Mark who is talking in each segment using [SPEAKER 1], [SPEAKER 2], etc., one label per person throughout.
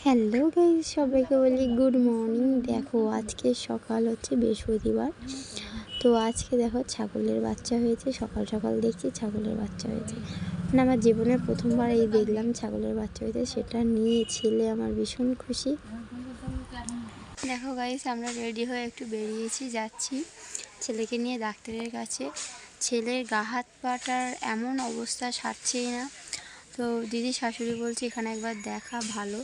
[SPEAKER 1] Hello guys, সবাইকে বলি good morning. দেখো আজকে সকাল হচ্ছে বৃহস্পতিবার। তো আজকে দেখো ছাগলের বাচ্চা হয়েছে। সকাল সকাল দেখছি ছাগলের বাচ্চা হয়েছে, মানে আমার জীবনের প্রথমবার এই দেখলাম ছাগলের বাচ্চা হয়েছে। সেটা নিয়ে ছেলে আমার ভীষণ খুশি। দেখো গাইস, আমরা রেডি হয়ে একটু বেরিয়েছি, যাচ্ছি ছেলেকে নিয়ে ডাক্তারের কাছে। ছেলের গা হাত পাটার এমন অবস্থা, সারছেই না। তো দিদি শাশুড়ি বলছে এখানে একবার দেখা ভালো,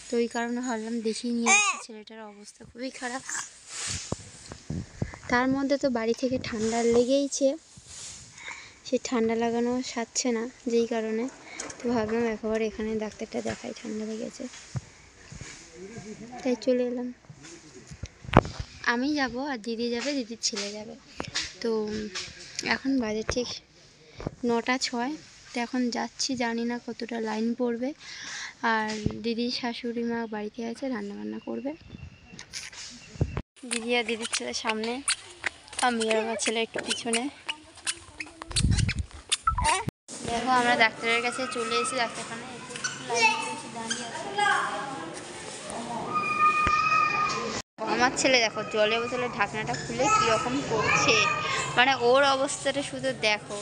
[SPEAKER 1] তো ওই কারণে ভাবলাম দেখিয়ে নিয়ে আসছি। ছেলেটার অবস্থা খুবই খারাপ, তার মধ্যে তো বাড়ি থেকে ঠান্ডা লেগেইছে, সে ঠান্ডা লাগানো সারছে না, যেই কারণে তো ভাবলাম একবার এখানে ডাক্তারটা দেখাই, ঠান্ডা লেগেছে তাই চলে এলাম। আমি যাব আর দিদি যাবে, দিদির ছেলে যাবে। তো এখন বাজে ঠিক 9টা 6। তো এখন যাচ্ছি, জানি না কতটা লাইন পড়বে। আর দিদির শাশুড়ি মা বাড়িতে আছে, রান্নাবান্না করবে। দিদি আর দিদির ছেলে সামনে, আমি আর আমার ছেলে একটু পিছনে। দেখো আমরা ডাক্তারের কাছে চলে এসেছি, ডাক্তারখানে দাঁড়িয়ে আছে। আমার ছেলে দেখো জলে বোতলের ঢাকনাটা খুলে কীরকম করছে, মানে ওর অবস্থাটা শুধু দেখো।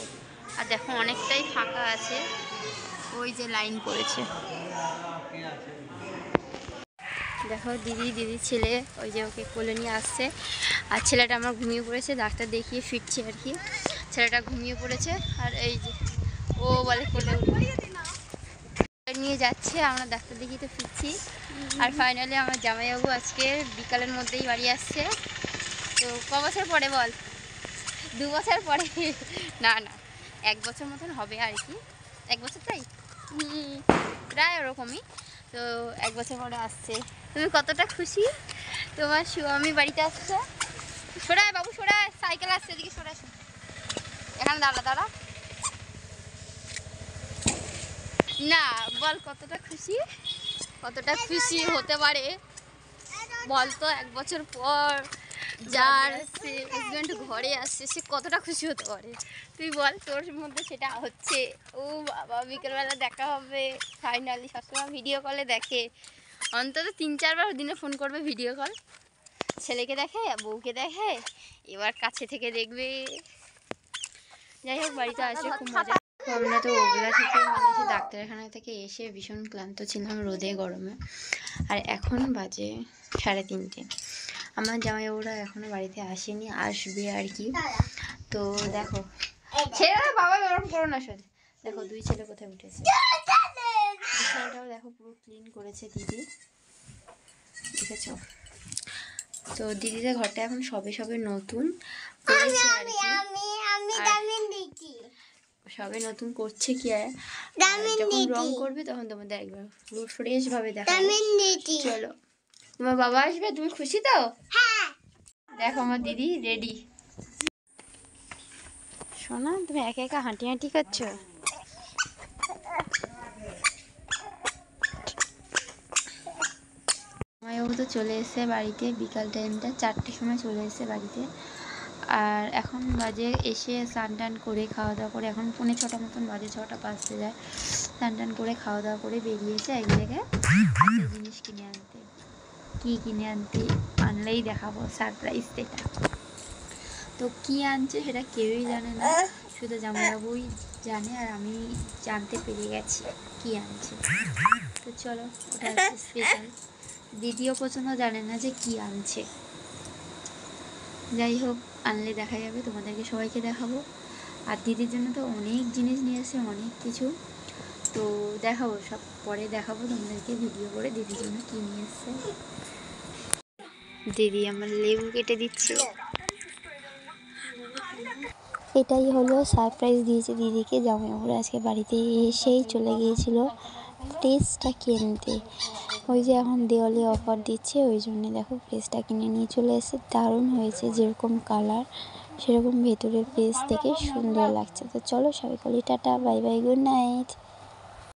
[SPEAKER 1] আর দেখো অনেকটাই ফাঁকা আছে, ওই যে লাইন পড়েছে। দেখো দিদির ছেলে ওই যে ওকে কোলে নিয়ে আসছে, আর ছেলেটা আমার ঘুমিয়ে পড়েছে। ডাক্তার দেখিয়ে ফিরছি আর কি, ছেলেটা ঘুমিয়ে পড়েছে। আর এই যে ও বলে কোলে নিয়ে যাচ্ছে, আমরা ডাক্তার দেখিয়ে তো ফিরছি। আর ফাইনালি আমার জামাইবাবু আজকে বিকালের মধ্যেই বাড়ি আসছে। তো ক বছর পরে বল? 2 বছর পরে? না না, 1 বছর মতন হবে আর কি, 1 বছর তাই প্রায় ওরকমই। তো 1 বছর পরে আসছে। তুমি কতটা খুশি? তোমার স্বামী বাড়িতে আসছে। সরায় বাবু সরায়, সাইকেল আসছে, এদিকে সরায়, এখানে দাঁড়া দাঁড়া। না বল কতটা খুশি, কতটা খুশি হতে পারে বলতো? 1 বছর পর যার হাজব্যান্ড ঘরে আসছে, সে কতটা খুশি হতে পারে তুই বল? তোর মধ্যে সেটা হচ্ছে। ও বাবা, বিকেলবেলা দেখা হবে ফাইনালি। সবসময় ভিডিও কলে দেখে, অন্তত 3-4 বার দিনে ফোন করবে, ভিডিও কল। ছেলেকে দেখে, বউকে দেখে, এবার কাছে থেকে দেখবে। যাই হোক, বাড়িতে আসে খুব মজা। আমরা তো ওগুলা থেকে মানে ডাক্তারখানা থেকে এসে ভীষণ ক্লান্ত ছিলাম রোদে গরমে। আর এখন বাজে 3:30। আমার জামাইবাবুরা এখনো বাড়িতে আসেনি, আসবে আর কি। তো দেখো ছেলেরা, বাবা গরম করো না সাথে। দেখো 2 ছেলে কোথায় উঠেছে, ছেলেটাও দেখো পুরো ক্লিন করেছে দিদি, দেখেছো? তো দিদিদের ঘরটা এখন সবে সবে নতুন করেছে আর কি, সবে নতুন করছে কি। আর যখন রং করবে তখন তোমাদের একবার পুরো ফ্রেশ ভাবে দেখাবো। চলো, তোমার বাবা আসবে, তুমি খুশি তো? দেখো আমার দিদি রেডি। শোনা, তুমি একা একা হাঁটি হাঁটি করছো। জামাইবাবু তো চলে এসে বাড়িতে, বিকাল টাইমটা 4টের সময় চলে এসে বাড়িতে। আর এখন বাজে এসে স্নান টান করে খাওয়া দাওয়া করে, এখন 6:45 মতন বাজে, 6টা বাজতে যায়। স্নান টান করে খাওয়া দাওয়া করে বেরিয়েছে এক জায়গায় জিনিস কিনে আনতে। কী কিনে আনলেই দেখাবো সারপ্রাইজ সেটা। তো কী আনছে সেটা কেউই জানে না, শুধু জামাইবাবুই জানে, আর আমি জানতে পেরে গেছি কী আনছে। তো চলো, ওটা হচ্ছে স্পেশাল। দিদিও পছন্দ জানে না যে কী আনছে। যাই হোক, আনলে দেখা যাবে, তোমাদেরকে সবাইকে দেখাবো। আর দিদির জন্য তো অনেক জিনিস নিয়ে এসে, অনেক কিছু। তো দেখাবো, সব পরে দেখাবো তোমাদেরকে ভিডিও করে দিদির জন্য কী নিয়ে এসছে। দিদি আমার লেবু কেটে দিচ্ছে। এটাই হলো সারপ্রাইজ দিয়েছে দিদিকে জামাইবাবুরা। আজকে বাড়িতে এসেই চলে গিয়েছিল ফ্রিজটা কিনতে। ওই যে এখন দেওয়ালি অফার দিচ্ছে, ওই জন্য দেখো ফ্রিজটা কিনে নিয়ে চলে এসে। দারুণ হয়েছে, যেরকম কালার সেরকম ভেতরের ফ্রিজ থেকে সুন্দর লাগছে। তো চলো সবাই বলি tata, bye bye, good night.